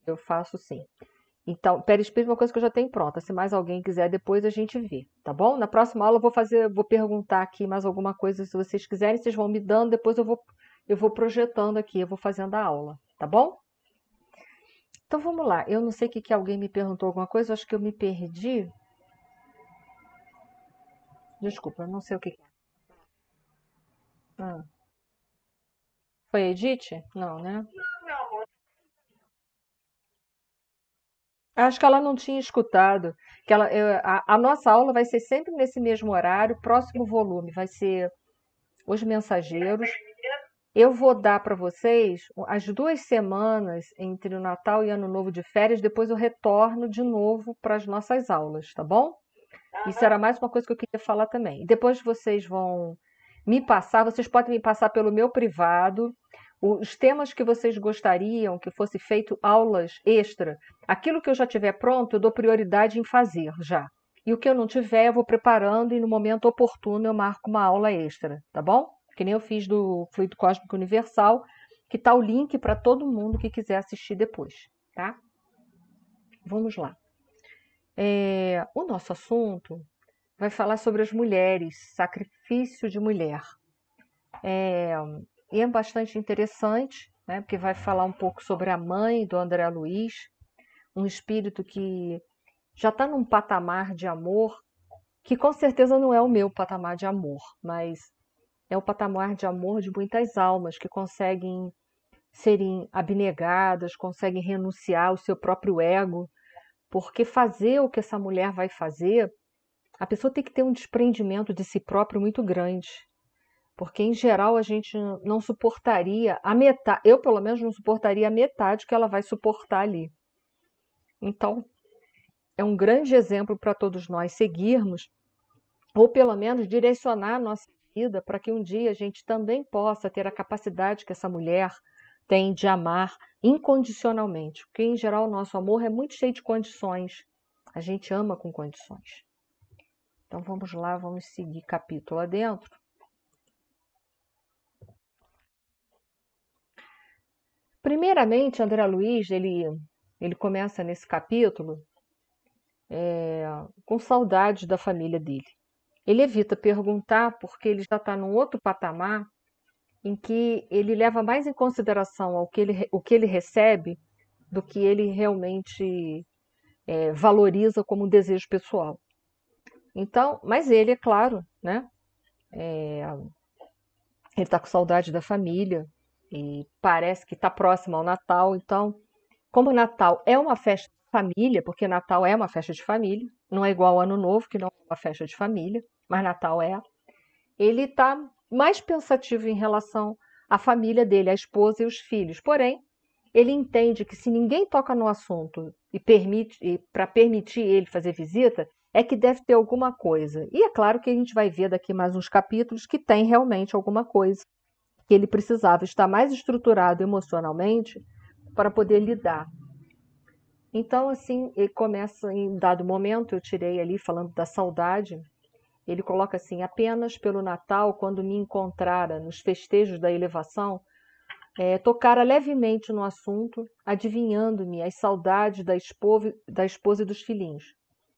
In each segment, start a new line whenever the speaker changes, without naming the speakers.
Eu faço sim. Então, perispírito é uma coisa que eu já tenho pronta. Se mais alguém quiser, depois a gente vê, tá bom? Na próxima aula eu vou perguntar aqui mais alguma coisa, se vocês quiserem, vocês vão me dando, depois eu vou projetando aqui, eu vou fazendo a aula, tá bom? Então vamos lá. Eu não sei o que alguém me perguntou alguma coisa, eu acho que eu me perdi. Desculpa, eu não sei o que é. Ah, foi a Edith? Não, né? Acho que ela não tinha escutado. Que a nossa aula vai ser sempre nesse mesmo horário, próximo volume, vai ser Os Mensageiros. Eu vou dar para vocês as 2 semanas entre o Natal e Ano Novo de férias, depois eu retorno de novo para as nossas aulas, tá bom? Isso era mais uma coisa que eu queria falar também. E depois vocês vão me passar, vocês podem me passar pelo meu privado, os temas que vocês gostariam que fosse feito aulas extra. Aquilo que eu já tiver pronto, eu dou prioridade em fazer já. E o que eu não tiver, eu vou preparando e no momento oportuno eu marco uma aula extra, tá bom? Que nem eu fiz do Fluido Cósmico Universal, que tá o link para todo mundo que quiser assistir depois, tá? Vamos lá. O nosso assunto vai falar sobre as mulheres, sacrifício de mulher. E é bastante interessante, né, porque vai falar um pouco sobre a mãe do André Luiz, um espírito que já está num patamar de amor, que com certeza não é o meu patamar de amor, mas é o patamar de amor de muitas almas que conseguem serem abnegadas, conseguem renunciar ao seu próprio ego, porque fazer o que essa mulher vai fazer, a pessoa tem que ter um desprendimento de si próprio muito grande. Porque, em geral, a gente não suportaria a metade, eu pelo menos não suportaria a metade que ela vai suportar ali. Então, é um grande exemplo para todos nós seguirmos, ou pelo menos direcionar a nossa vida para que um dia a gente também possa ter a capacidade que essa mulher tem de amar incondicionalmente. Porque, em geral, o nosso amor é muito cheio de condições. A gente ama com condições. Então, vamos lá, vamos seguir capítulo adentro. Primeiramente, André Luiz, ele começa nesse capítulo com saudade da família dele. Ele evita perguntar porque ele já está num outro patamar em que ele leva mais em consideração o que ele recebe do que ele realmente valoriza como um desejo pessoal. Então, mas ele, é claro, né? Ele está com saudade da família e parece que está próximo ao Natal. Então, como o Natal é uma festa de família, porque Natal é uma festa de família, não é igual ao Ano Novo, que não é uma festa de família, mas Natal é. Ele está mais pensativo em relação à família dele, à esposa e os filhos. Porém, ele entende que se ninguém toca no assunto e para permitir ele fazer visita, é que deve ter alguma coisa. E é claro que a gente vai ver daqui mais uns capítulos que tem realmente alguma coisa que ele precisava estar mais estruturado emocionalmente para poder lidar. Então, assim, ele começa em dado momento, eu tirei ali falando da saudade, ele coloca assim: apenas pelo Natal, quando me encontrara nos festejos da elevação, tocara levemente no assunto, adivinhando-me as saudades da esposa e dos filhinhos,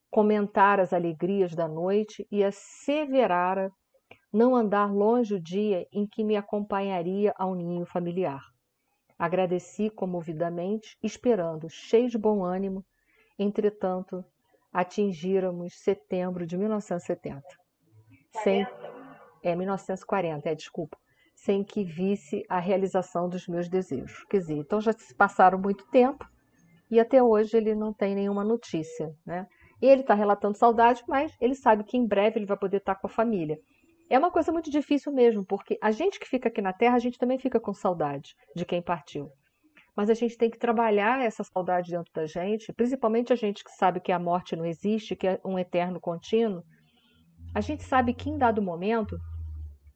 comentara as alegrias da noite e asseverara não andar longe o dia em que me acompanharia ao ninho familiar. Agradeci comovidamente, esperando, cheio de bom ânimo. Entretanto, atingíramos setembro de 1970. Sem, 1940, desculpa. Sem que visse a realização dos meus desejos. Quer dizer, então já se passaram muito tempo e até hoje ele não tem nenhuma notícia, né? Ele está relatando saudade, mas ele sabe que em breve ele vai poder estar com a família. É uma coisa muito difícil mesmo, porque a gente que fica aqui na Terra, a gente também fica com saudade de quem partiu. Mas a gente tem que trabalhar essa saudade dentro da gente, principalmente a gente que sabe que a morte não existe, que é um eterno contínuo. A gente sabe que em dado momento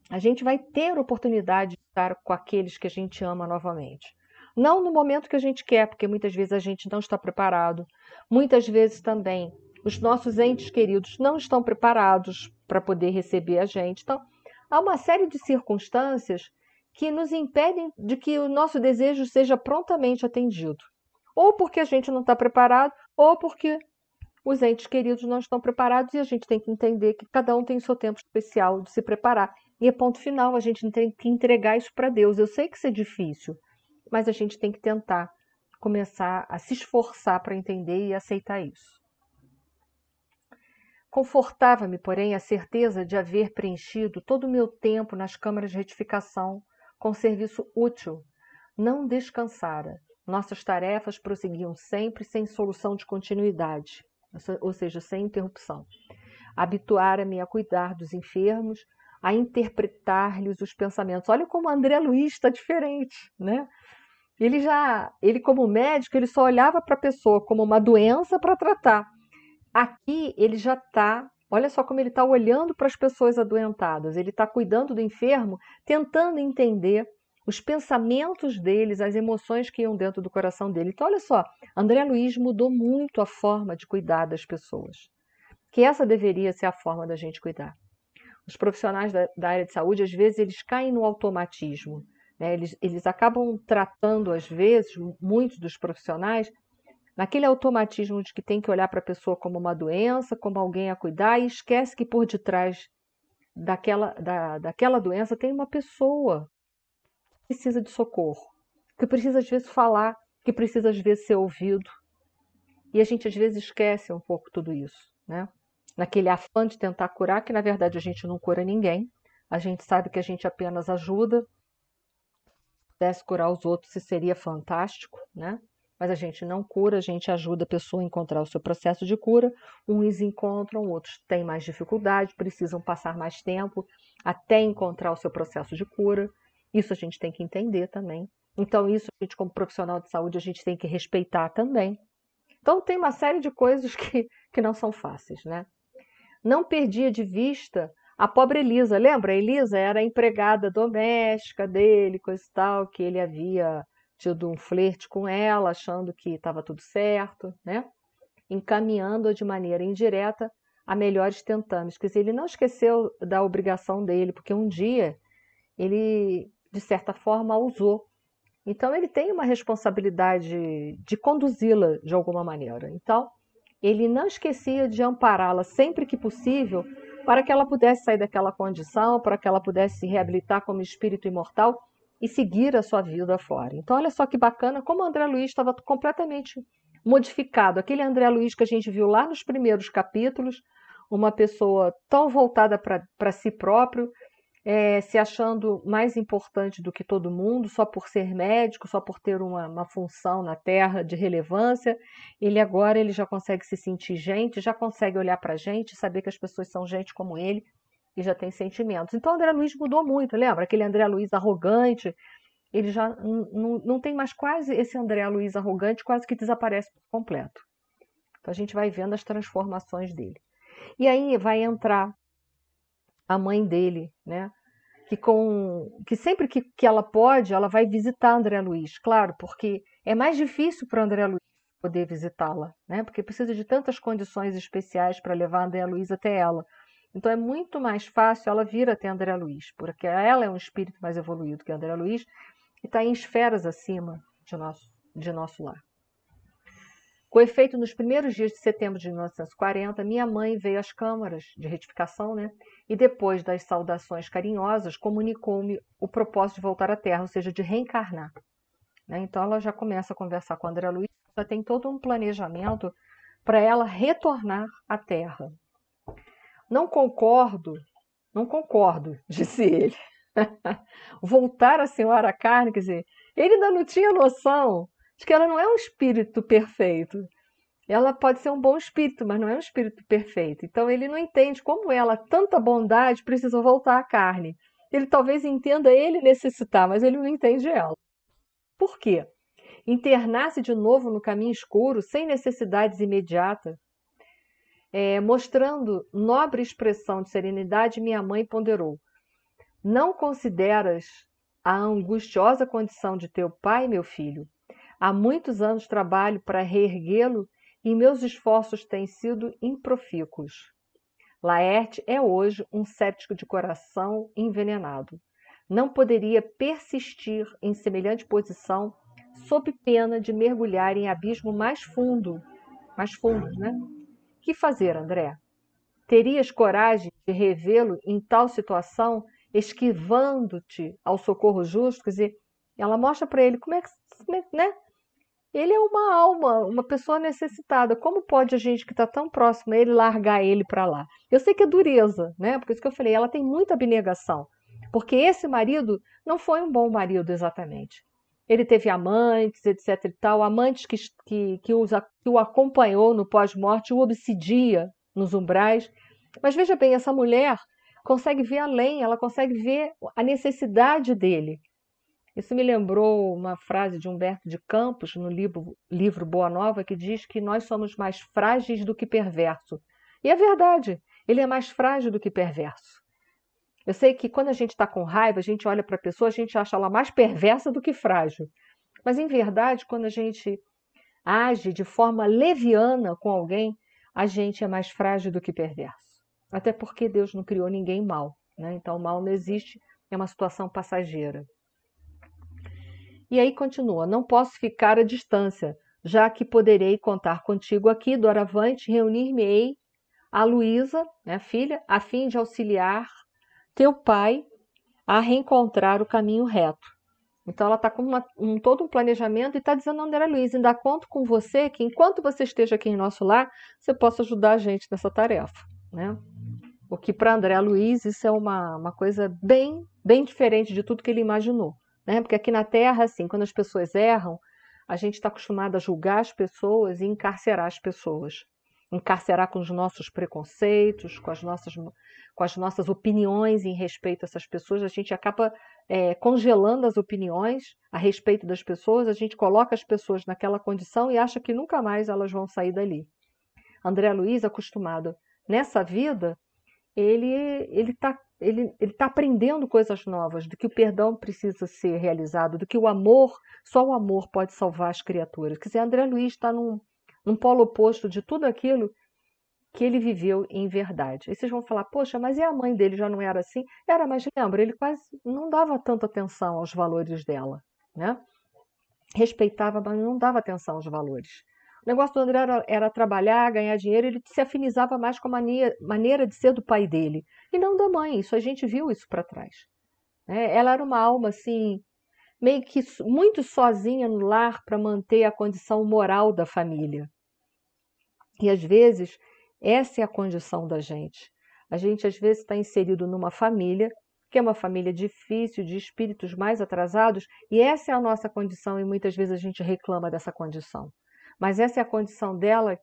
a gente vai ter oportunidade de estar com aqueles que a gente ama novamente. Não no momento que a gente quer, porque muitas vezes a gente não está preparado. Muitas vezes também os nossos entes queridos não estão preparados para poder receber a gente. Então, há uma série de circunstâncias que nos impedem de que o nosso desejo seja prontamente atendido. Ou porque a gente não está preparado, ou porque os entes queridos não estão preparados e a gente tem que entender que cada um tem o seu tempo especial de se preparar. E é ponto final, a gente tem que entregar isso para Deus. Eu sei que isso é difícil, mas a gente tem que tentar começar a se esforçar para entender e aceitar isso. Confortava-me, porém, a certeza de haver preenchido todo o meu tempo nas câmaras de retificação com serviço útil. Não descansara. Nossas tarefas prosseguiam sempre sem solução de continuidade, ou seja, sem interrupção. Habituara-me a cuidar dos enfermos, a interpretar-lhes os pensamentos. Olha como André Luiz está diferente, né? Ele como médico, ele só olhava para a pessoa como uma doença para tratar. Aqui ele já está, olha só como ele está olhando para as pessoas adoentadas, ele está cuidando do enfermo, tentando entender os pensamentos deles, as emoções que iam dentro do coração dele. Então, olha só, André Luiz mudou muito a forma de cuidar das pessoas, que essa deveria ser a forma da gente cuidar. Os profissionais da área de saúde, às vezes, eles caem no automatismo, né? Eles acabam tratando, às vezes, muitos dos profissionais, naquele automatismo de que tem que olhar para a pessoa como uma doença, como alguém a cuidar, e esquece que por detrás daquela doença tem uma pessoa que precisa de socorro, que precisa às vezes falar, que precisa às vezes ser ouvido. E a gente às vezes esquece um pouco tudo isso, né? Naquele afã de tentar curar, que na verdade a gente não cura ninguém, a gente sabe que a gente apenas ajuda. Se pudesse curar os outros, isso seria fantástico, né? Mas a gente não cura, a gente ajuda a pessoa a encontrar o seu processo de cura. Uns encontram, outros têm mais dificuldade, precisam passar mais tempo até encontrar o seu processo de cura. Isso a gente tem que entender também. Então, isso a gente, como profissional de saúde, a gente tem que respeitar também. Então, tem uma série de coisas que não são fáceis, né? Não perdia de vista a pobre Elisa. Lembra? A Elisa era a empregada doméstica dele, coisa e tal, que ele havia tido um flerte com ela, achando que estava tudo certo, né? Encaminhando-a de maneira indireta a melhores tentames. Quer dizer, ele não esqueceu da obrigação dele, porque um dia ele, de certa forma, a usou. Então, ele tem uma responsabilidade de conduzi-la de alguma maneira. Então, ele não esquecia de ampará-la sempre que possível para que ela pudesse sair daquela condição, para que ela pudesse se reabilitar como espírito imortal e seguir a sua vida fora. Então, olha só que bacana como o André Luiz estava completamente modificado. Aquele André Luiz que a gente viu lá nos primeiros capítulos, uma pessoa tão voltada para si próprio, se achando mais importante do que todo mundo, só por ser médico, só por ter uma função na Terra de relevância. Ele já consegue se sentir gente, já consegue olhar para a gente, saber que as pessoas são gente como ele e já tem sentimentos. Então, o André Luiz mudou muito, lembra? Aquele André Luiz arrogante, ele já não tem mais quase esse André Luiz arrogante, quase que desaparece por completo. Então, a gente vai vendo as transformações dele. E aí vai entrar a mãe dele, né? Que sempre que ela pode, ela vai visitar André Luiz, claro, porque é mais difícil para André Luiz poder visitá-la, né? Porque precisa de tantas condições especiais para levar André Luiz até ela. Então é muito mais fácil ela vir até André Luiz, porque ela é um espírito mais evoluído que André Luiz e está em esferas acima de nosso lar. Com efeito, nos primeiros dias de setembro de 1940, minha mãe veio às câmaras de retificação, né? E depois das saudações carinhosas, comunicou-me o propósito de voltar à Terra, ou seja, de reencarnar, né? Então ela já começa a conversar com a André Luiz, já tem todo um planejamento para ela retornar à Terra. Não concordo, disse ele. Voltar a senhora carne, quer dizer, ele ainda não tinha noção de que ela não é um espírito perfeito. Ela pode ser um bom espírito, mas não é um espírito perfeito. Então ele não entende como ela, tanta bondade, precisa voltar à carne. Ele talvez entenda ele necessitar, mas ele não entende ela. Por quê? Internar-se de novo no caminho escuro, sem necessidades imediatas, mostrando nobre expressão de serenidade, minha mãe ponderou: não consideras a angustiosa condição de teu pai, meu filho? Há muitos anos trabalho para reerguê-lo e meus esforços têm sido improfícuos. Laerte é hoje um cético de coração envenenado. Não poderia persistir em semelhante posição sob pena de mergulhar em abismo mais fundo, né? Que fazer, André? Terias coragem de revê-lo em tal situação, esquivando-te ao socorro justo? Quer dizer, ela mostra para ele né? Ele é uma alma, uma pessoa necessitada. Como pode a gente que está tão próximo a ele largar ele para lá? Eu sei que é dureza, né? Por isso que eu falei, ela tem muita abnegação. Porque esse marido não foi um bom marido exatamente. Ele teve amantes, etc e tal, amantes que o acompanhou no pós-morte, o obsidia nos umbrais. Mas veja bem, essa mulher consegue ver além, ela consegue ver a necessidade dele. Isso me lembrou uma frase de Humberto de Campos, no livro Boa Nova, que diz que nós somos mais frágeis do que perverso. E é verdade, ele é mais frágil do que perverso. Eu sei que quando a gente está com raiva, a gente olha para a pessoa, a gente acha ela mais perversa do que frágil. Mas, em verdade, quando a gente age de forma leviana com alguém, a gente é mais frágil do que perverso. Até porque Deus não criou ninguém mal, né? Então, o mal não existe, é uma situação passageira. E aí continua, não posso ficar à distância, já que poderei contar contigo aqui, doravante, reunir-me-ei a Luísa, minha filha, a fim de auxiliar teu pai a reencontrar o caminho reto. Então ela está com todo um planejamento e está dizendo, André Luiz, ainda conto com você, que enquanto você esteja aqui em nosso lar, você possa ajudar a gente nessa tarefa, né? O que para André Luiz isso é uma coisa bem diferente de tudo que ele imaginou, né? Porque aqui na Terra, assim, quando as pessoas erram, a gente está acostumado a julgar as pessoas e encarcerar as pessoas. Encarcerar com os nossos preconceitos, com as nossas opiniões em respeito a essas pessoas, a gente acaba congelando as opiniões a respeito das pessoas, a gente coloca as pessoas naquela condição e acha que nunca mais elas vão sair dali. André Luiz, acostumado nessa vida, ele tá aprendendo coisas novas, do que o perdão precisa ser realizado, do que o amor, só o amor pode salvar as criaturas. Quer dizer, André Luiz está num polo oposto de tudo aquilo que ele viveu em verdade. Aí vocês vão falar, poxa, mas e a mãe dele já não era assim? Era, mas lembra, ele quase não dava tanta atenção aos valores dela, né? Respeitava, mas não dava atenção aos valores. O negócio do André era trabalhar, ganhar dinheiro, ele se afinizava mais com a maneira de ser do pai dele, e não da mãe. Isso a gente viu isso para trás, né? Ela era uma alma assim, meio que muito sozinha no lar para manter a condição moral da família. E às vezes, essa é a condição da gente. A gente às vezes está inserido numa família, que é uma família difícil, de espíritos mais atrasados, e essa é a nossa condição, e muitas vezes a gente reclama dessa condição. Mas essa é a condição dela,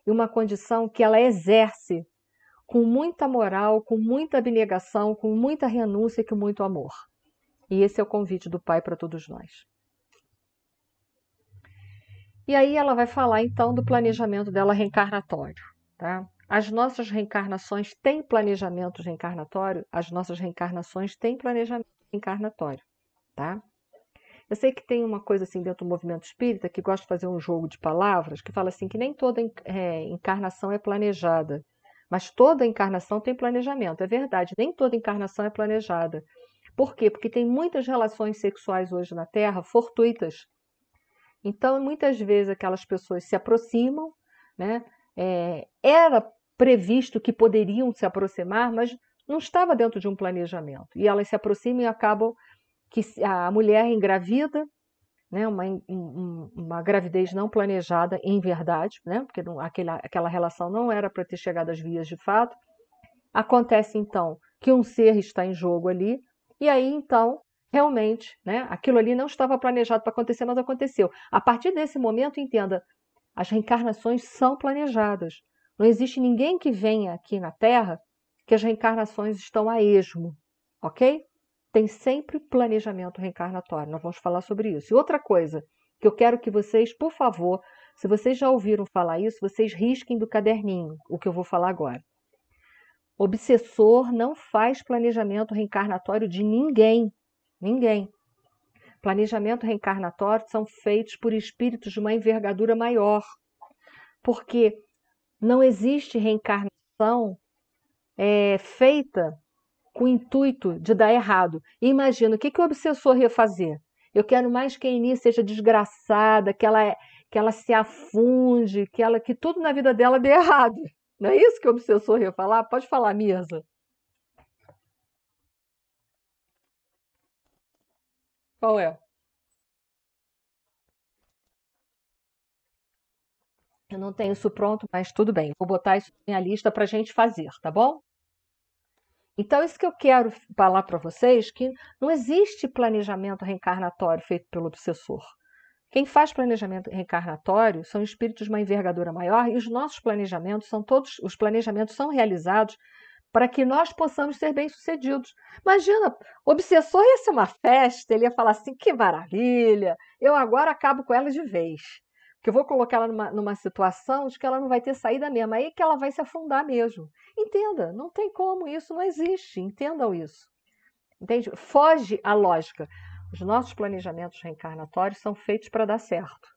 e uma condição que ela exerce com muita moral, com muita abnegação, com muita renúncia e com muito amor. E esse é o convite do Pai para todos nós. E aí ela vai falar então do planejamento dela reencarnatório, tá? As nossas reencarnações têm planejamento reencarnatório? As nossas reencarnações têm planejamento reencarnatório, tá? Eu sei que tem uma coisa assim dentro do movimento espírita que gosta de fazer um jogo de palavras, que fala assim que nem toda encarnação é planejada, mas toda encarnação tem planejamento. É verdade, nem toda encarnação é planejada. Por quê? Porque tem muitas relações sexuais hoje na Terra fortuitas. Então, muitas vezes aquelas pessoas se aproximam, né? Era previsto que poderiam se aproximar, mas não estava dentro de um planejamento. E elas se aproximam e acabam que a mulher engravida, né? Uma gravidez não planejada em verdade, né? Porque aquela relação não era para ter chegado às vias de fato. Acontece então que um ser está em jogo ali, e aí então realmente, né, aquilo ali não estava planejado para acontecer, mas aconteceu. A partir desse momento, entenda, as reencarnações são planejadas. Não existe ninguém que venha aqui na Terra que as reencarnações estão a esmo, ok? Tem sempre planejamento reencarnatório, nós vamos falar sobre isso. E outra coisa que eu quero que vocês, por favor, se vocês já ouviram falar isso, vocês risquem do caderninho o que eu vou falar agora. Obsessor não faz planejamento reencarnatório de ninguém. Ninguém. Planejamento reencarnatório são feitos por espíritos de uma envergadura maior. Porque não existe reencarnação feita com o intuito de dar errado. E imagina, o que o obsessor ia fazer? Eu quero mais que a Eni seja desgraçada, que ela se afunde, que tudo na vida dela dê errado. Não é isso que o obsessor ia falar? Pode falar, Mirza. Qual é? Eu não tenho isso pronto, mas tudo bem. Vou botar isso na minha lista para a gente fazer, tá bom? Então, isso que eu quero falar para vocês, que não existe planejamento reencarnatório feito pelo obsessor. Quem faz planejamento reencarnatório são espíritos de uma envergadura maior e os nossos planejamentos são todos, os planejamentos são realizados para que nós possamos ser bem-sucedidos. Imagina, o obsessor ia ser uma festa, ele ia falar assim, que maravilha, eu agora acabo com ela de vez. Porque eu vou colocar ela numa situação de que ela não vai ter saída mesmo, aí que ela vai se afundar mesmo. Entenda, não tem como, isso não existe, entendam isso. Entende? Foge à lógica. Os nossos planejamentos reencarnatórios são feitos para dar certo.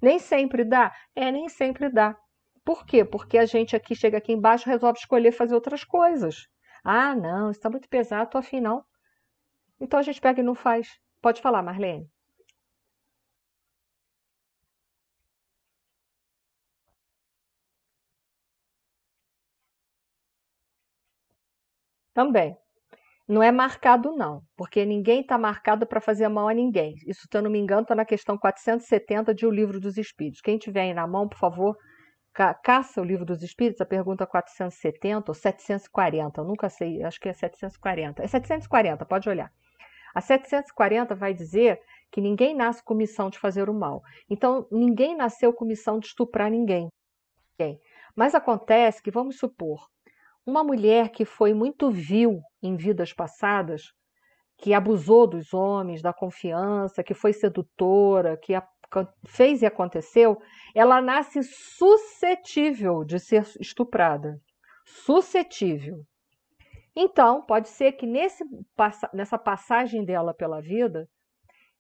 Nem sempre dá? Nem sempre dá. Por quê? Porque a gente aqui chega aqui embaixo e resolve escolher fazer outras coisas. Ah, não, isso está muito pesado, tô afim não. Então a gente pega e não faz. Pode falar, Marlene. Também. Não é marcado, não, porque ninguém está marcado para fazer mal a ninguém. Isso, se eu não me engano, está na questão 470 de O Livro dos Espíritos. Quem tiver aí na mão, por favor, caça o Livro dos Espíritos, a pergunta 470 ou 740, eu nunca sei, acho que é 740. É 740, pode olhar. A 740 vai dizer que ninguém nasce com missão de fazer o mal. Então, ninguém nasceu com missão de estuprar ninguém. Mas acontece que, vamos supor, uma mulher que foi muito vil em vidas passadas, que abusou dos homens, da confiança, que foi sedutora, que fez e aconteceu, ela nasce suscetível de ser estuprada. Suscetível. Então, pode ser que nessa passagem dela pela vida,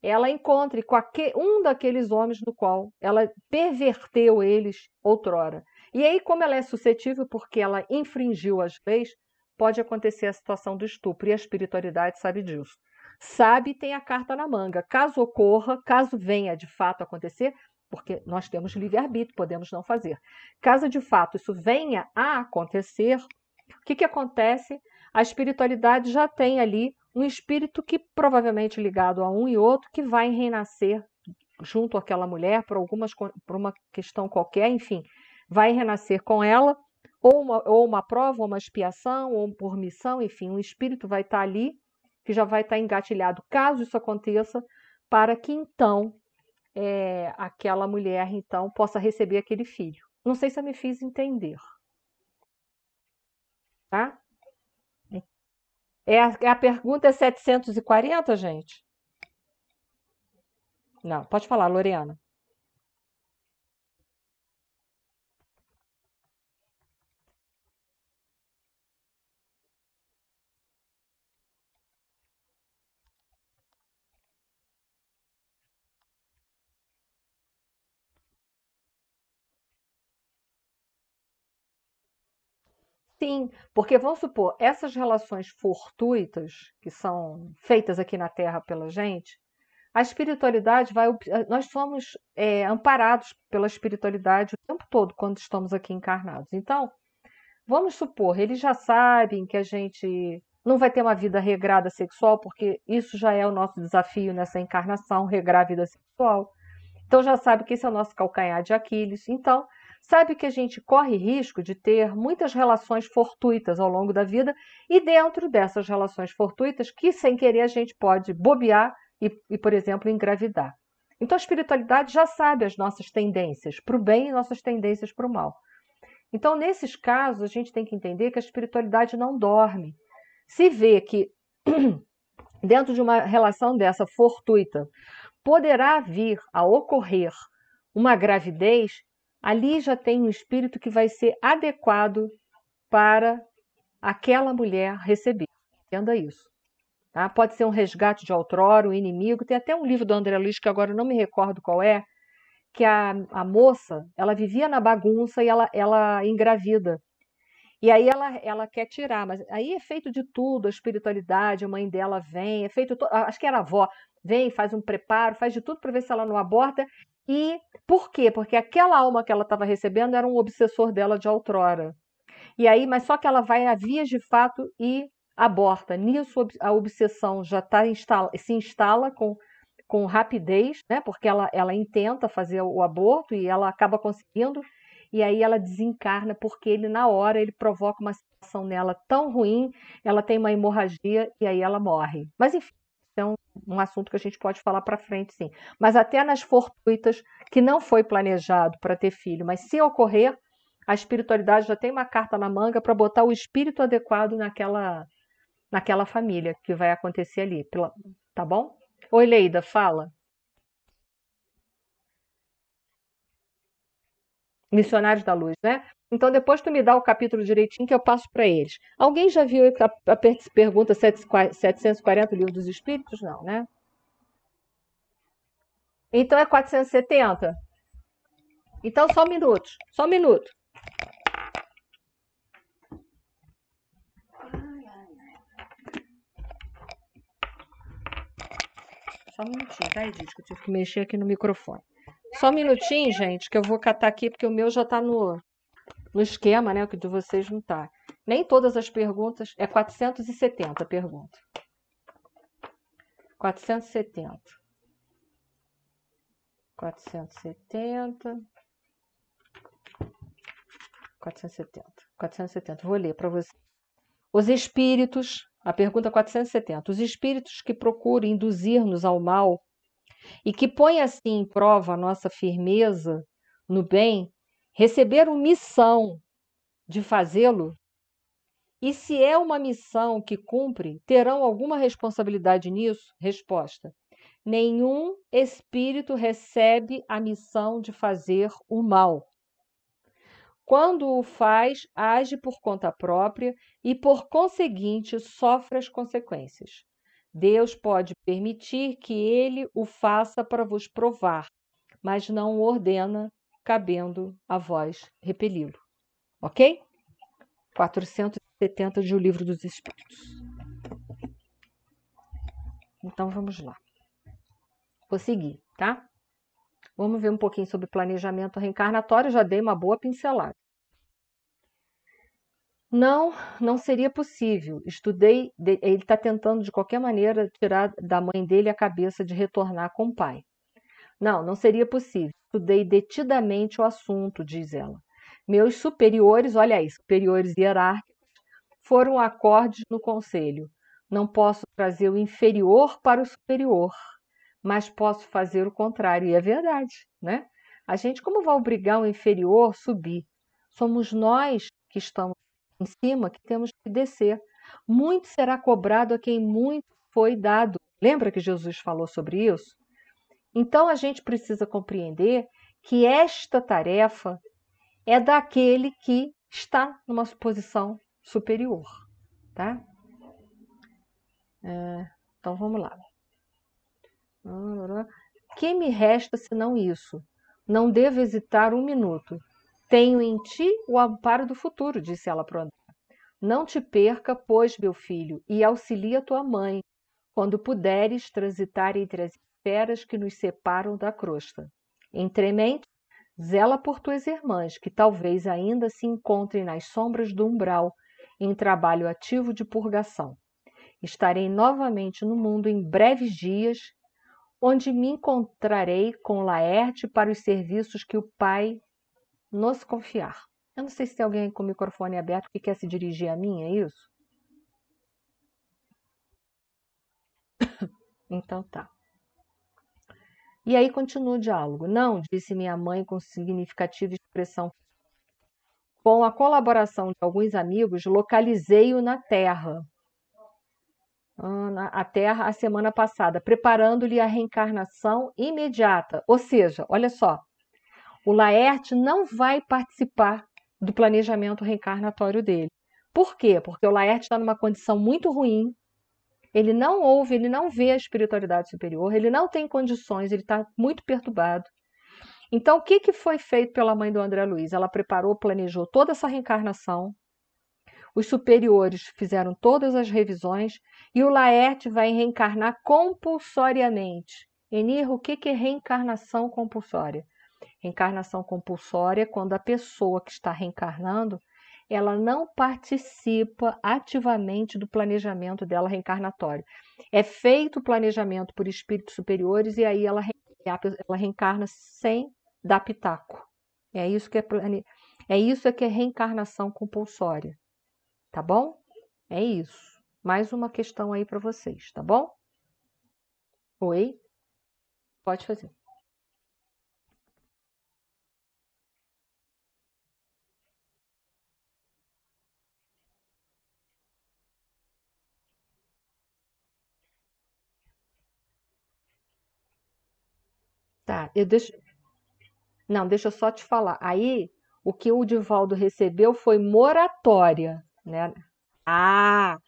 ela encontre com um daqueles homens no qual ela perverteu eles outrora. E aí, como ela é suscetível porque ela infringiu as leis, pode acontecer a situação do estupro. E a espiritualidade sabe disso. Sabe e tem a carta na manga. Caso ocorra, caso venha de fato acontecer, porque nós temos livre-arbítrio, podemos não fazer. Caso de fato isso venha a acontecer, o que acontece? A espiritualidade já tem ali um espírito que provavelmente ligado a um e outro, que vai renascer junto àquela mulher por uma questão qualquer, enfim, vai renascer com ela, ou uma prova, ou uma expiação, ou por missão, enfim, um espírito vai estar ali, que já vai estar engatilhado, caso isso aconteça, para que então aquela mulher então possa receber aquele filho. Não sei se eu me fiz entender, tá? A pergunta é 740, gente? Não, pode falar, Loriana. Sim, porque vamos supor, essas relações fortuitas que são feitas aqui na Terra pela gente, a espiritualidade vai. Nós somos amparados pela espiritualidade o tempo todo quando estamos aqui encarnados. Então, vamos supor, eles já sabem que a gente não vai ter uma vida regrada sexual, porque isso já é o nosso desafio nessa encarnação, regrar a vida sexual. Então já sabe que esse é o nosso calcanhar de Aquiles. Então, sabe que a gente corre risco de ter muitas relações fortuitas ao longo da vida e dentro dessas relações fortuitas, que sem querer a gente pode bobear por exemplo, engravidar. Então a espiritualidade já sabe as nossas tendências para o bem e nossas tendências para o mal. Então, nesses casos, a gente tem que entender que a espiritualidade não dorme. Se vê que dentro de uma relação dessa fortuita poderá vir a ocorrer uma gravidez, ali já tem um espírito que vai ser adequado para aquela mulher receber. Entenda isso. Tá? Pode ser um resgate de outrora, um inimigo. Tem até um livro do André Luiz, que agora eu não me recordo qual é, que a moça, ela vivia na bagunça e ela engravida. E aí ela quer tirar, mas aí é feito de tudo, a espiritualidade, a mãe dela vem, acho que era a avó, vem, faz um preparo, faz de tudo para ver se ela não aborta. E por quê? Porque aquela alma que ela estava recebendo era um obsessor dela de outrora. E aí, mas só que ela vai a vias de fato e aborta. Nisso a obsessão já se instala com rapidez, né? Porque ela intenta fazer o aborto e ela acaba conseguindo, e aí ela desencarna porque ele, na hora, ele provoca uma situação nela tão ruim, ela tem uma hemorragia e aí ela morre. Mas enfim, é um assunto que a gente pode falar para frente, sim. Mas até nas fortuitas, que não foi planejado para ter filho, mas se ocorrer, a espiritualidade já tem uma carta na manga para botar o espírito adequado naquela família que vai acontecer ali, tá bom? Oi, Leida, fala. Missionários da Luz, né? Então depois tu me dá o capítulo direitinho que eu passo para eles. Alguém já viu a pergunta 740 Livro dos Espíritos? Não, né? Então é 470. Então só um minuto, só um minuto. Só um minutinho, tá, Edith? Que eu tive que mexer aqui no microfone. Só um minutinho, gente, que eu vou catar aqui, porque o meu já tá no esquema, né? O que de vocês não tá. Nem todas as perguntas. É 470 a pergunta. 470. 470. 470. 470. Vou ler para você. Os espíritos, a pergunta 470. Os espíritos que procuram induzir-nos ao mal e que põem assim em prova a nossa firmeza no bem, receberam missão de fazê-lo? E se é uma missão que cumpre, terão alguma responsabilidade nisso? Resposta: nenhum espírito recebe a missão de fazer o mal. Quando o faz, age por conta própria e, por conseguinte, sofre as consequências. Deus pode permitir que ele o faça para vos provar, mas não o ordena, cabendo a vós repeli-lo. Ok? 470 de O Livro dos Espíritos. Então vamos lá. Vou seguir, tá? Vamos ver um pouquinho sobre planejamento reencarnatório. Já dei uma boa pincelada. Não seria possível. Ele está tentando de qualquer maneira tirar da mãe dele a cabeça de retornar com o pai. Não seria possível. Estudei detidamente o assunto, diz ela. Meus superiores, olha aí, superiores hierárquicos, foram acordes no conselho. Não posso trazer o inferior para o superior, mas posso fazer o contrário. E é verdade, né? A gente, como vai obrigar o inferior a subir? Somos nós que estamos em cima que temos que descer. Muito será cobrado a quem muito foi dado. Lembra que Jesus falou sobre isso? Então a gente precisa compreender que esta tarefa é daquele que está numa posição superior, tá? Então vamos lá. Que me resta senão isso? Não devo hesitar um minuto. Tenho em ti o amparo do futuro, disse ela para o André. Não te perca, pois, meu filho, e auxilia tua mãe, quando puderes transitar entre as esferas que nos separam da crosta. Entremente, zela por tuas irmãs, que talvez ainda se encontrem nas sombras do umbral, em trabalho ativo de purgação. Estarei novamente no mundo em breves dias, onde me encontrarei com Laerte para os serviços que o Pai nos confiar. Eu não sei se tem alguém com o microfone aberto que quer se dirigir a mim, é isso? Então tá. E aí continua o diálogo. Não, disse minha mãe com significativa expressão. Com a colaboração de alguns amigos, localizei-o na Terra. A Terra a semana passada, preparando-lhe a reencarnação imediata. Ou seja, olha só, o Laerte não vai participar do planejamento reencarnatório dele. Por quê? Porque o Laerte está numa condição muito ruim, ele não ouve, ele não vê a espiritualidade superior, ele não tem condições, ele está muito perturbado. Então, o que foi feito pela mãe do André Luiz? Ela preparou, planejou toda essa reencarnação, Os superiores fizeram todas as revisões e o Laerte vai reencarnar compulsoriamente. Enir, o que é reencarnação compulsória? Reencarnação compulsória é quando a pessoa que está reencarnando, ela não participa ativamente do planejamento dela reencarnatório. É feito o planejamento por espíritos superiores e aí ela reencarna sem dar pitaco. É isso que é reencarnação compulsória. Tá bom? É isso. Mais uma questão aí para vocês, tá bom? Oi? Pode fazer. Tá, não, deixa eu só te falar. Aí, o que o Divaldo recebeu foi moratória, né? Ah,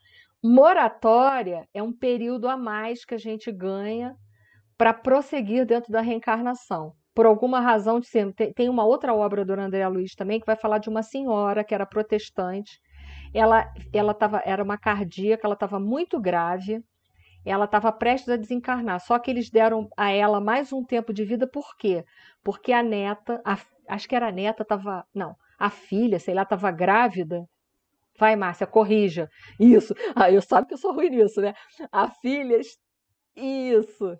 moratória é um período a mais que a gente ganha para prosseguir dentro da reencarnação. Por alguma razão de ser. Tem uma outra obra do André Luiz também que vai falar de uma senhora que era protestante. Era uma cardíaca, ela estava muito grave, ela estava prestes a desencarnar. Só que eles deram a ela mais um tempo de vida, por quê? Porque a neta, acho que era a neta, estava. Não, a filha, sei lá, estava grávida. Vai, Márcia, corrija. Isso. Ah, eu sabe que eu sou ruim nisso, né? A filha. Isso.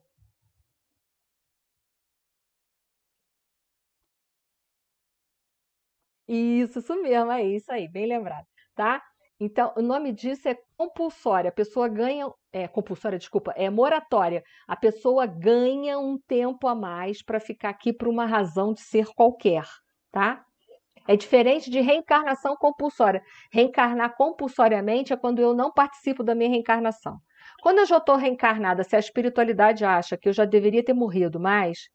Isso mesmo, é isso aí, bem lembrado, tá? Então, o nome disso é compulsória. A pessoa ganha, compulsória, desculpa, é moratória. A pessoa ganha um tempo a mais para ficar aqui por uma razão de ser qualquer, tá? É diferente de reencarnação compulsória. Reencarnar compulsoriamente é quando eu não participo da minha reencarnação. Quando eu já estou reencarnada, se a espiritualidade acha que eu já deveria ter morrido mais,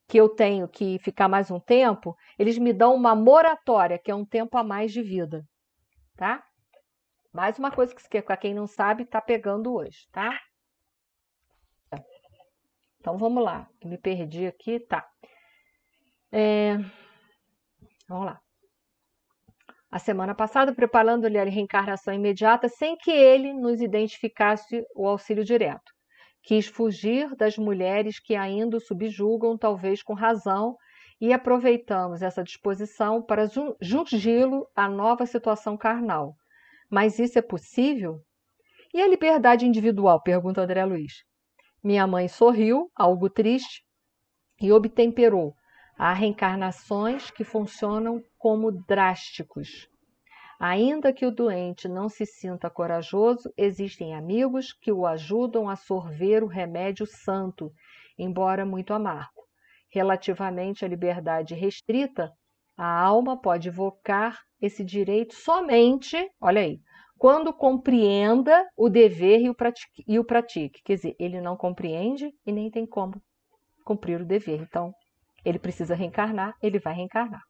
que eu tenho que ficar mais um tempo, eles me dão uma moratória, que é um tempo a mais de vida, tá? Mais uma coisa que, para quem não sabe, tá pegando hoje, tá? Então vamos lá, me perdi aqui, tá? Vamos lá. A semana passada, preparando-lhe a reencarnação imediata, sem que ele nos identificasse o auxílio direto. Quis fugir das mulheres que ainda o subjugam, talvez com razão, e aproveitamos essa disposição para jungi-lo à nova situação carnal. Mas isso é possível? E a liberdade individual? Pergunta André Luiz. Minha mãe sorriu, algo triste, e obtemperou. Há reencarnações que funcionam como drásticos. Ainda que o doente não se sinta corajoso, existem amigos que o ajudam a sorver o remédio santo, embora muito amargo. Relativamente à liberdade restrita, a alma pode invocar esse direito somente, olha aí, quando compreenda o dever e o pratique. Quer dizer, ele não compreende e nem tem como cumprir o dever. Então, ele precisa reencarnar, ele vai reencarnar.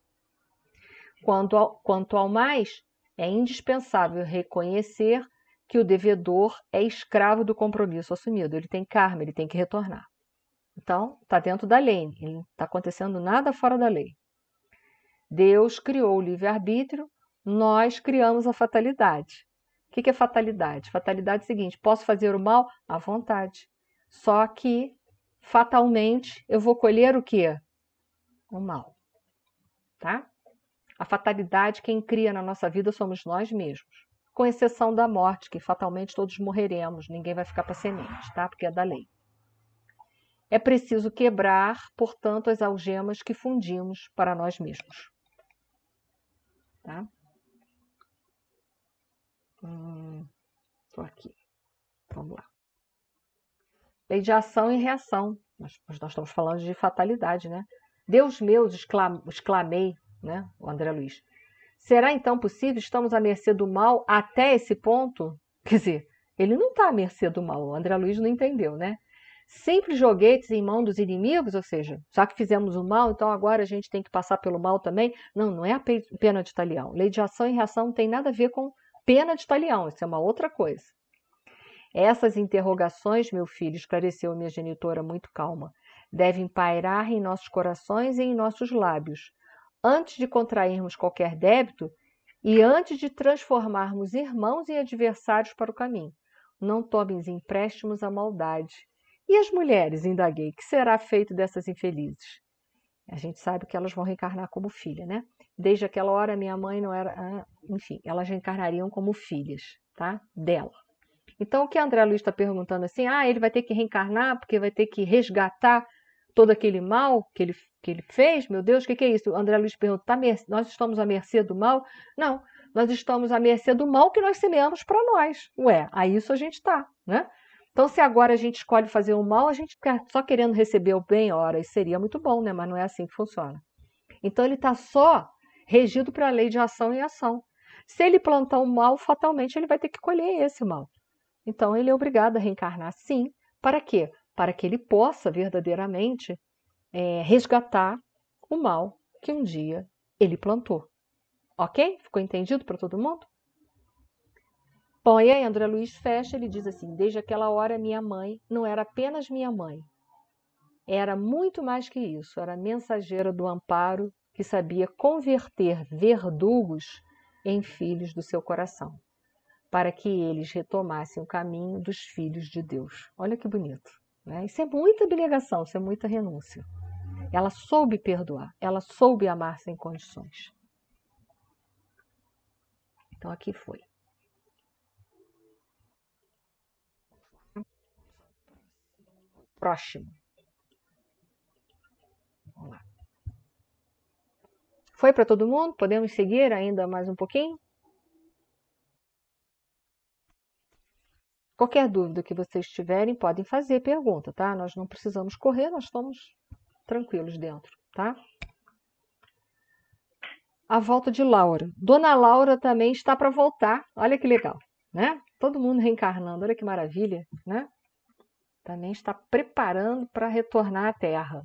Quanto ao mais, é indispensável reconhecer que o devedor é escravo do compromisso assumido. Ele tem karma, ele tem que retornar. Então, está dentro da lei, não está acontecendo nada fora da lei. Deus criou o livre-arbítrio, nós criamos a fatalidade. O que é fatalidade? Fatalidade é o seguinte: posso fazer o mal à vontade. Só que, fatalmente, eu vou colher o quê? O mal. Tá? A fatalidade, quem cria na nossa vida somos nós mesmos. Com exceção da morte, que fatalmente todos morreremos, ninguém vai ficar para semente, tá? Porque é da lei. É preciso quebrar, portanto, as algemas que fundimos para nós mesmos. Tá? Estou aqui. Vamos lá. Lei de ação e reação. Nós estamos falando de fatalidade, né? Deus meu, exclamei, né? O André Luiz. Será então possível? Estamos à mercê do mal até esse ponto? Quer dizer, ele não está à mercê do mal. O André Luiz não entendeu, né? Simples joguetes em mão dos inimigos, ou seja, já que fizemos o mal, então agora a gente tem que passar pelo mal também. Não, não é a pena de talião. Lei de ação e reação não tem nada a ver com pena de talião, isso é uma outra coisa. Essas interrogações, meu filho, esclareceu minha genitora muito calma, devem pairar em nossos corações e em nossos lábios. Antes de contrairmos qualquer débito, E antes de transformarmos irmãos em adversários para o caminho, não tomes empréstimos à maldade. E as mulheres, indaguei, que será feito dessas infelizes? A gente sabe que elas vão reencarnar como filha, né? Desde aquela hora, minha mãe não era... Enfim, elas reencarnariam como filhas, tá? Dela. Então, o que a André Luiz está perguntando assim, ele vai ter que reencarnar porque vai ter que resgatar todo aquele mal que ele fez? Meu Deus, o que é isso? O André Luiz pergunta, nós estamos à mercê do mal? Não, nós estamos à mercê do mal que nós semeamos para nós. Ué, a isso a gente está, né? Então, se agora a gente escolhe fazer o mal, a gente fica só querendo receber o bem, ora, isso seria muito bom, né? Mas não é assim que funciona. Então, ele está só regido pela lei de ação e ação. Se ele plantar o mal, fatalmente ele vai ter que colher esse mal. Então, ele é obrigado a reencarnar, sim. Para quê? Para que ele possa verdadeiramente resgatar o mal que um dia ele plantou. Ok? Ficou entendido para todo mundo? Bom, e aí André Luiz fecha, ele diz assim, desde aquela hora minha mãe não era apenas minha mãe, era muito mais que isso, era mensageira do amparo que sabia converter verdugos em filhos do seu coração, para que eles retomassem o caminho dos filhos de Deus. Olha que bonito, né? Isso é muita abnegação, isso é muita renúncia. Ela soube perdoar, ela soube amar sem condições. Então aqui foi. Próximo. Vamos lá. Foi para todo mundo? Podemos seguir ainda mais um pouquinho? Qualquer dúvida que vocês tiverem, podem fazer pergunta, tá? Nós não precisamos correr, nós estamos tranquilos dentro, tá? A volta de Laura. Dona Laura também está para voltar. Olha que legal, né? Todo mundo reencarnando, olha que maravilha, né? Também está preparando para retornar à Terra.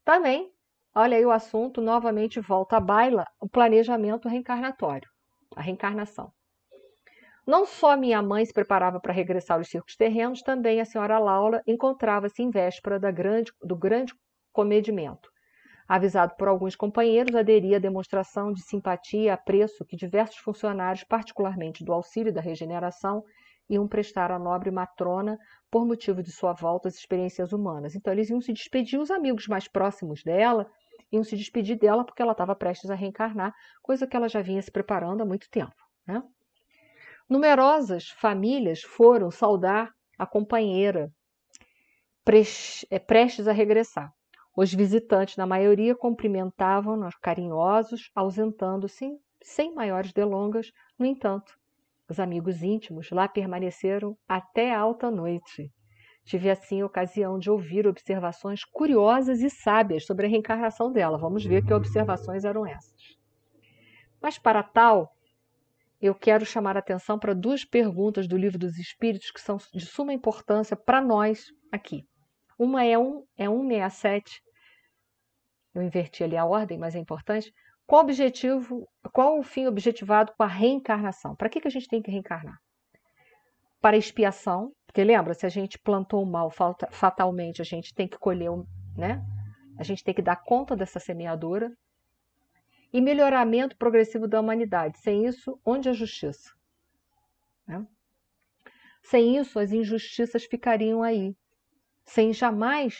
Também, olha aí o assunto, novamente volta à baila, o planejamento reencarnatório, a reencarnação. Não só minha mãe se preparava para regressar aos circos terrenos, também a senhora Laura encontrava-se em véspera do grande comedimento. Avisado por alguns companheiros, aderia à demonstração de simpatia e apreço que diversos funcionários, particularmente do auxílio da regeneração, iam prestar à nobre matrona por motivo de sua volta às experiências humanas. Então, eles iam se despedir, os amigos mais próximos dela iam se despedir dela porque ela estava prestes a reencarnar, coisa que ela já vinha se preparando há muito tempo, né? Numerosas famílias foram saudar a companheira prestes a regressar. Os visitantes, na maioria, cumprimentavam-nos carinhosos, ausentando-se sem maiores delongas. No entanto, os amigos íntimos lá permaneceram até alta noite. Tive, assim, a ocasião de ouvir observações curiosas e sábias sobre a reencarnação dela. Vamos ver que observações eram essas. Mas, para tal, eu quero chamar a atenção para duas perguntas do Livro dos Espíritos que são de suma importância para nós aqui. Uma é 167, eu inverti ali a ordem, mas é importante. Qual o fim objetivado com a reencarnação? Para que a gente tem que reencarnar? Para expiação, porque lembra, se a gente plantou o mal fatalmente, a gente tem que colher, né? A gente tem que dar conta dessa semeadura. E melhoramento progressivo da humanidade. Sem isso, onde a justiça? Né? Sem isso, as injustiças ficariam aí, sem jamais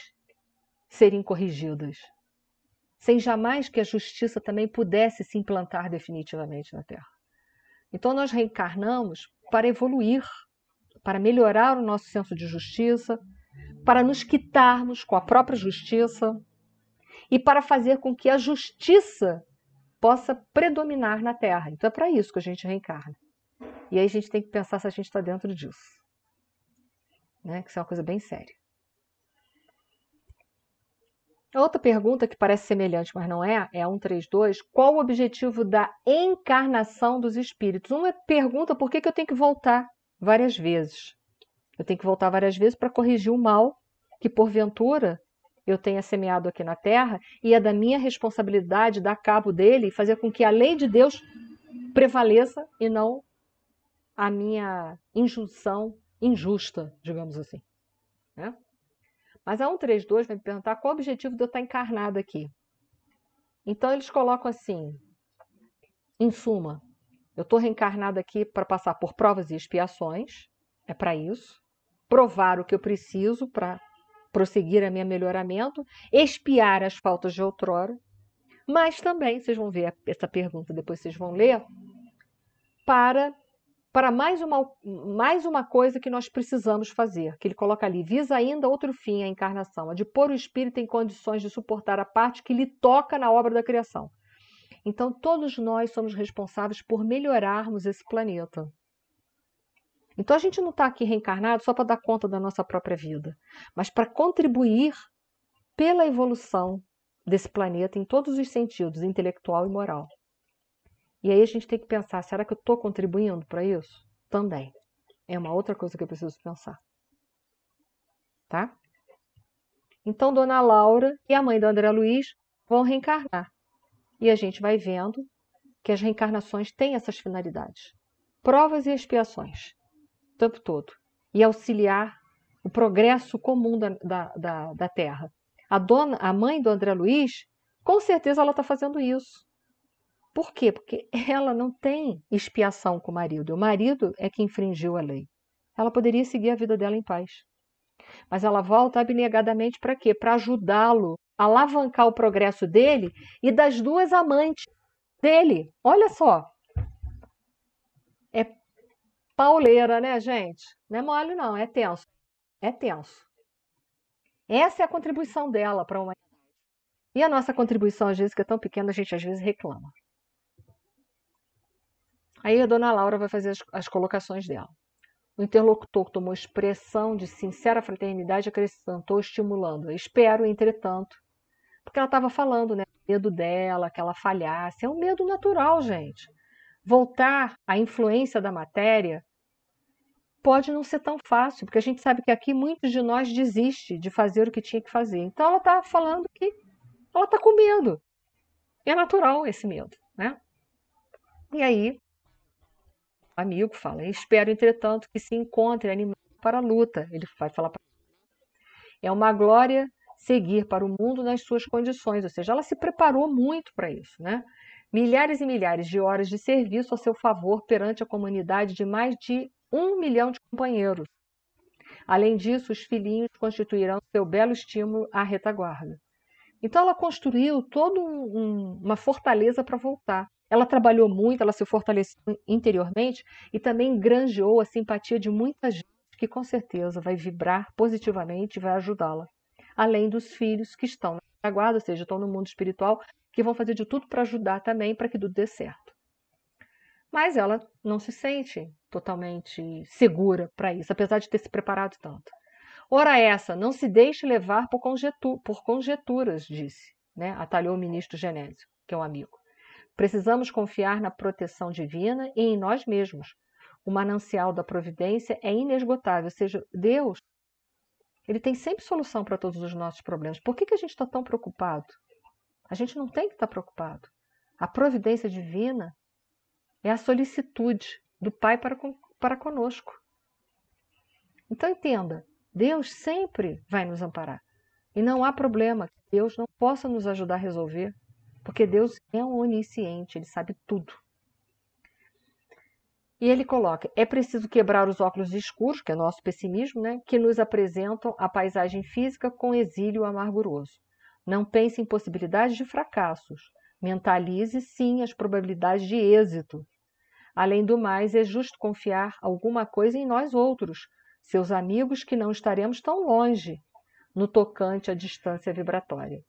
serem corrigidas, sem jamais que a justiça também pudesse se implantar definitivamente na Terra. Então, nós reencarnamos para evoluir, para melhorar o nosso senso de justiça, para nos quitarmos com a própria justiça e para fazer com que a justiça possa predominar na Terra. Então é para isso que a gente reencarna. E aí a gente tem que pensar se a gente está dentro disso. Né? Que isso é uma coisa bem séria. A outra pergunta que parece semelhante, mas não é, é a 132. Qual o objetivo da encarnação dos espíritos? Uma pergunta por que eu tenho que voltar várias vezes. Eu tenho que voltar várias vezes para corrigir o mal que, porventura, eu tenha semeado aqui na Terra, e é da minha responsabilidade dar cabo dele e fazer com que a lei de Deus prevaleça e não a minha injunção injusta, digamos assim. Né? Mas a 132 vai me perguntar qual o objetivo de eu estar encarnado aqui. Então eles colocam assim, Em suma, eu estou reencarnada aqui para passar por provas e expiações, é para isso, provar o que eu preciso para prosseguir a meu melhoramento, expiar as faltas de outrora, mas também, vocês vão ver essa pergunta, depois vocês vão ler, para mais uma coisa que nós precisamos fazer, que ele coloca ali, visa ainda outro fim, a encarnação, a de pôr o espírito em condições de suportar a parte que lhe toca na obra da criação. Então, todos nós somos responsáveis por melhorarmos esse planeta. Então, a gente não está aqui reencarnado só para dar conta da nossa própria vida, mas para contribuir pela evolução desse planeta em todos os sentidos, intelectual e moral. E aí a gente tem que pensar, será que eu estou contribuindo para isso? Também. É uma outra coisa que eu preciso pensar. Tá? Então, Dona Laura e a mãe do André Luiz vão reencarnar. E a gente vai vendo que as reencarnações têm essas finalidades. Provas e expiações, o tempo todo. E auxiliar o progresso comum da Terra. A mãe do André Luiz, com certeza ela está fazendo isso. Por quê? Porque ela não tem expiação com o marido. O marido é que infringiu a lei. Ela poderia seguir a vida dela em paz. Mas ela volta abnegadamente para quê? Para ajudá-lo a alavancar o progresso dele e das duas amantes dele. Olha só. É pauleira, né, gente? Não é mole, não. É tenso. É tenso. Essa é a contribuição dela para a humanidade. E a nossa contribuição, às vezes, que é tão pequena, a gente às vezes reclama. Aí a dona Laura vai fazer as colocações dela. O interlocutor tomou expressão de sincera fraternidade e acrescentou, estimulando-a. Espero, entretanto, porque ela estava falando, né? O medo dela, que ela falhasse. É um medo natural, gente. Voltar à influência da matéria pode não ser tão fácil, porque a gente sabe que aqui muitos de nós desistem de fazer o que tinha que fazer. Então ela está falando que ela está com medo. É natural esse medo, né? E aí, o amigo fala, espero, entretanto, que se encontre animado para a luta. Ele vai falar para é uma glória seguir para o mundo nas suas condições, ou seja, ela se preparou muito para isso, né? Milhares e milhares de horas de serviço a seu favor perante a comunidade de mais de 1 milhão de companheiros. Além disso, os filhinhos constituirão seu belo estímulo à retaguarda. Então ela construiu toda uma fortaleza para voltar. Ela trabalhou muito, ela se fortaleceu interiormente e também granjeou a simpatia de muita gente que com certeza vai vibrar positivamente e vai ajudá-la. Além dos filhos que estão na retaguarda, ou seja, estão no mundo espiritual, que vão fazer de tudo para ajudar também para que tudo dê certo. Mas ela não se sente totalmente segura para isso, apesar de ter se preparado tanto. Ora essa, não se deixe levar por conjecturas, disse, né? Atalhou o ministro Genésio, que é um amigo. Precisamos confiar na proteção divina e em nós mesmos. O manancial da providência é inesgotável, ou seja, Deus, ele tem sempre solução para todos os nossos problemas. Por que a gente está tão preocupado? A gente não tem que estar preocupado. A providência divina é a solicitude do Pai para conosco. Então entenda, Deus sempre vai nos amparar. E não há problema que Deus não possa nos ajudar a resolver, porque Deus é um onisciente, Ele sabe tudo. E ele coloca, é preciso quebrar os óculos escuros, que é nosso pessimismo, né, que nos apresentam a paisagem física com exílio amarguroso. Não pense em possibilidades de fracassos. Mentalize, sim, as probabilidades de êxito. Além do mais, é justo confiar alguma coisa em nós outros, seus amigos que não estaremos tão longe, no tocante à distância vibratória.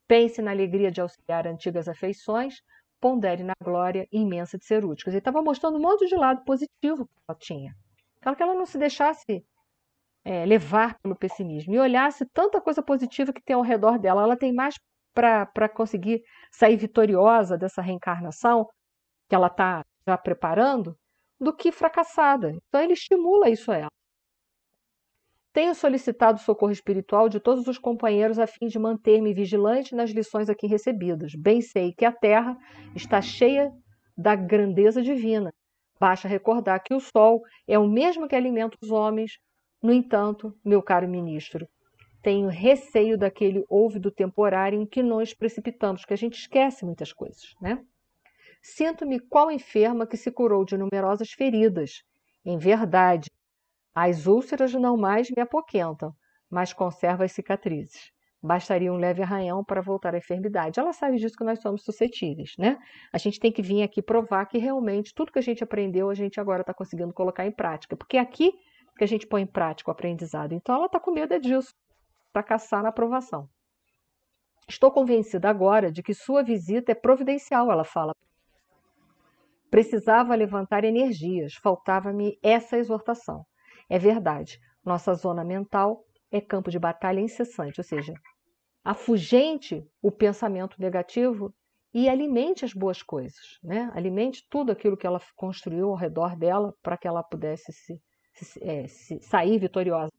Pense na alegria de auxiliar antigas afeições, pondere na glória imensa de ser útil. Ele estava mostrando um monte de lado positivo que ela tinha. Então, que ela não se deixasse levar pelo pessimismo e olhasse tanta coisa positiva que tem ao redor dela. Ela tem mais para conseguir sair vitoriosa dessa reencarnação que ela está já preparando do que fracassada. Então, ele estimula isso a ela. Tenho solicitado o socorro espiritual de todos os companheiros a fim de manter-me vigilante nas lições aqui recebidas. Bem sei que a terra está cheia da grandeza divina. Basta recordar que o sol é o mesmo que alimenta os homens. No entanto, meu caro ministro, tenho receio daquele ouvido temporário em que nós precipitamos, que a gente esquece muitas coisas, né? Sinto-me qual enferma que se curou de numerosas feridas. Em verdade, as úlceras não mais me apoquentam, mas conservo as cicatrizes. Bastaria um leve arranhão para voltar à enfermidade. Ela sabe disso que nós somos suscetíveis, né? A gente tem que vir aqui provar que realmente tudo que a gente aprendeu, a gente agora está conseguindo colocar em prática. Porque é aqui que a gente põe em prática o aprendizado. Então ela está com medo disso, para caçar na aprovação. Estou convencida agora de que sua visita é providencial, ela fala. Precisava levantar energias, faltava-me essa exortação. É verdade, nossa zona mental é campo de batalha incessante, ou seja, afugente o pensamento negativo e alimente as boas coisas, né? Alimente tudo aquilo que ela construiu ao redor dela para que ela pudesse sair vitoriosa.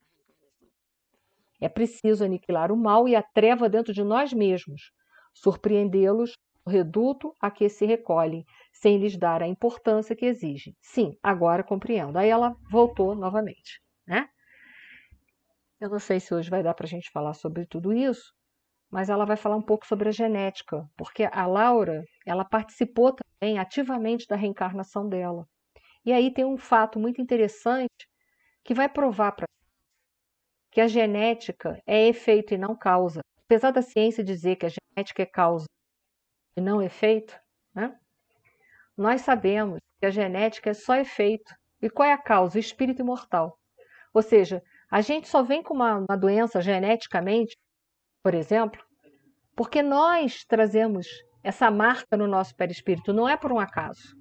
É preciso aniquilar o mal e a treva dentro de nós mesmos, surpreendê-los no reduto a que se recolhem, sem lhes dar a importância que exigem. Sim, agora compreendo. Aí ela voltou novamente, né? Eu não sei se hoje vai dar para a gente falar sobre tudo isso, mas ela vai falar um pouco sobre a genética, porque a Laura, ela participou também ativamente da reencarnação dela. E aí tem um fato muito interessante que vai provar para que a genética é efeito e não causa. Apesar da ciência dizer que a genética é causa e não efeito, né? Nós sabemos que a genética é só efeito. E qual é a causa? O espírito imortal. Ou seja, a gente só vem com uma doença geneticamente, por exemplo, porque nós trazemos essa marca no nosso perispírito, não é por um acaso.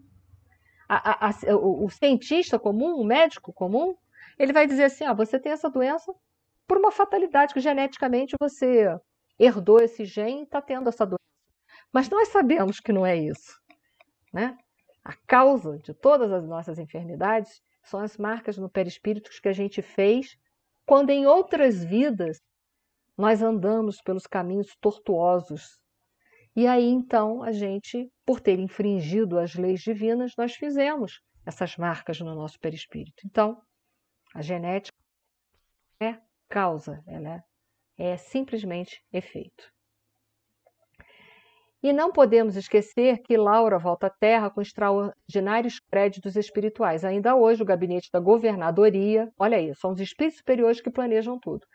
O cientista comum, o médico comum, ele vai dizer assim, você tem essa doença por uma fatalidade que geneticamente você herdou esse gene e está tendo essa doença. Mas nós sabemos que não é isso, né? A causa de todas as nossas enfermidades são as marcas no perispírito que a gente fez quando em outras vidas nós andamos pelos caminhos tortuosos. E aí, então, a gente, por ter infringido as leis divinas, nós fizemos essas marcas no nosso perispírito. Então, a genética é causa, ela é simplesmente efeito. E não podemos esquecer que Laura volta à Terra com extraordinários créditos espirituais. Ainda hoje, o gabinete da governadoria, olha aí, são os espíritos superiores que planejam tudo,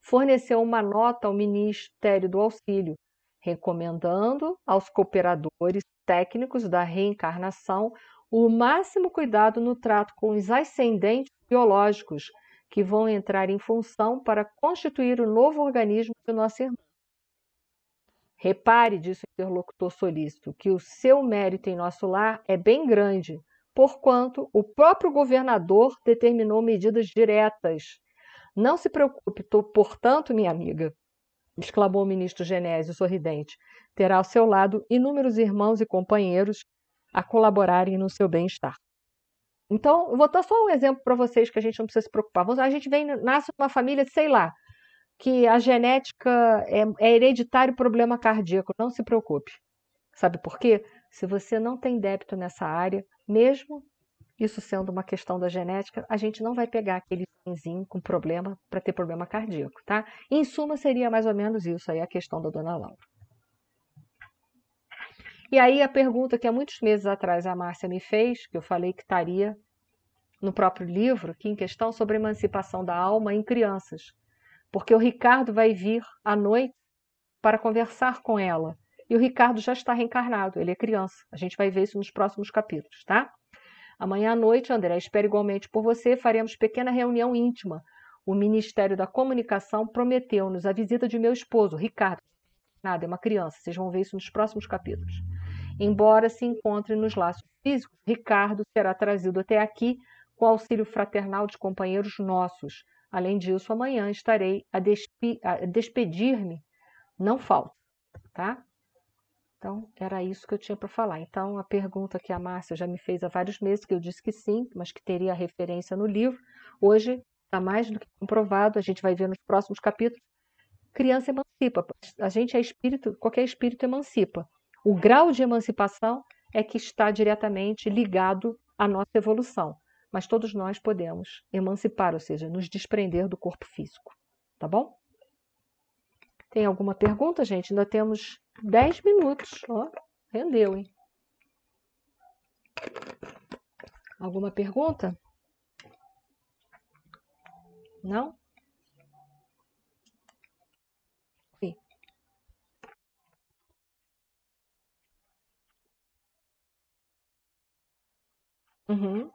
forneceu uma nota ao Ministério do Auxílio, recomendando aos cooperadores técnicos da reencarnação o máximo cuidado no trato com os ascendentes biológicos que vão entrar em função para constituir o novo organismo do nosso irmão. Repare, disse o interlocutor solícito, que o seu mérito em nosso lar é bem grande, porquanto o próprio governador determinou medidas diretas. Não se preocupe, portanto, minha amiga, exclamou o ministro Genésio, sorridente, terá ao seu lado inúmeros irmãos e companheiros a colaborarem no seu bem-estar. Então, eu vou dar só um exemplo para vocês que a gente não precisa se preocupar. A gente nasce numa família, sei lá, que a genética é hereditário problema cardíaco. Não se preocupe. Sabe por quê? Se você não tem débito nessa área, mesmo isso sendo uma questão da genética, a gente não vai pegar aquele genzinho com problema para ter problema cardíaco, tá? Em suma, seria mais ou menos isso aí a questão da dona Laura. E aí a pergunta que há muitos meses atrás a Márcia me fez, que eu falei que estaria no próprio livro, aqui em questão, sobre a emancipação da alma em crianças. Porque o Ricardo vai vir à noite para conversar com ela. E o Ricardo já está reencarnado, ele é criança. A gente vai ver isso nos próximos capítulos, tá? Amanhã à noite, André, espero igualmente por você, faremos pequena reunião íntima. O Ministério da Comunicação prometeu-nos a visita de meu esposo, Ricardo. Nada, é uma criança, vocês vão ver isso nos próximos capítulos. Embora se encontre nos laços físicos, Ricardo será trazido até aqui com auxílio fraternal de companheiros nossos. Além disso, amanhã estarei a despedir-me, não falta, tá? Então, era isso que eu tinha para falar. Então, a pergunta que a Márcia já me fez há vários meses, que eu disse que sim, mas que teria referência no livro, hoje está mais do que comprovado, a gente vai ver nos próximos capítulos. Criança emancipa, a gente é espírito, qualquer espírito emancipa. O grau de emancipação é que está diretamente ligado à nossa evolução. Mas todos nós podemos emancipar, ou seja, nos desprender do corpo físico. Tá bom? Tem alguma pergunta, gente? Ainda temos 10 minutos. Ó, rendeu, hein? Alguma pergunta? Não? Sim. Uhum,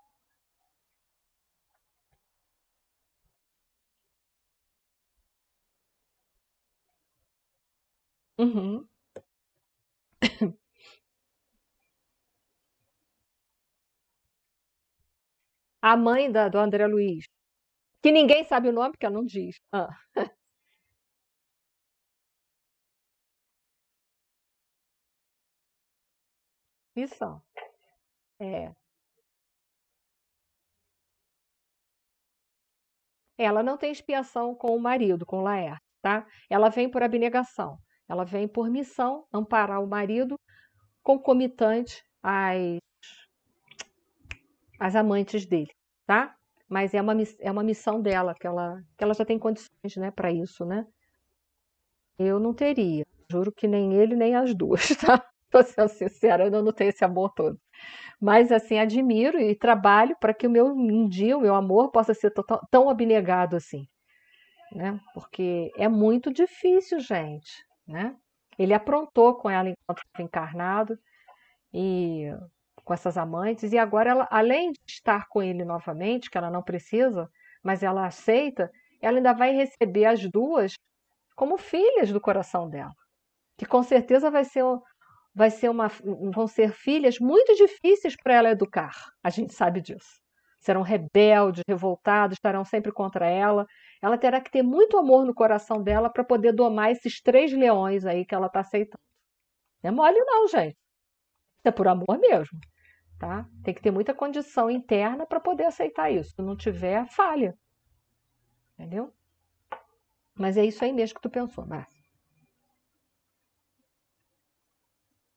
uhum. A mãe do André Luiz, que ninguém sabe o nome porque ela não diz. Ah, isso. É. Ela não tem expiação com o marido, com o Laerte, tá? Ela vem por abnegação. Ela vem por missão amparar o marido concomitante às amantes dele, tá? Mas é uma missão dela, que ela já tem condições, né, para isso, né? Eu não teria. Juro que nem ele, nem as duas, tá? Tô sendo sincera, eu não tenho esse amor todo. Mas, assim, admiro e trabalho para que um dia o meu amor possa ser tão abnegado assim, né? Porque é muito difícil, gente, né? Ele aprontou com ela enquanto estava encarnado e com essas amantes, e agora ela, além de estar com ele novamente, que ela não precisa, mas ela aceita, ela ainda vai receber as duas como filhas do coração dela, que com certeza vai ser vão ser filhas muito difíceis para ela educar. A gente sabe disso. Serão rebeldes, revoltados, estarão sempre contra ela. Ela terá que ter muito amor no coração dela para poder domar esses três leões aí que ela está aceitando. Não é mole, não, gente. Isso é por amor mesmo, tá? Tem que ter muita condição interna para poder aceitar isso. Se não tiver, falha, entendeu? Mas é isso aí mesmo que tu pensou, Márcia.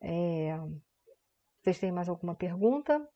É, vocês têm mais alguma pergunta?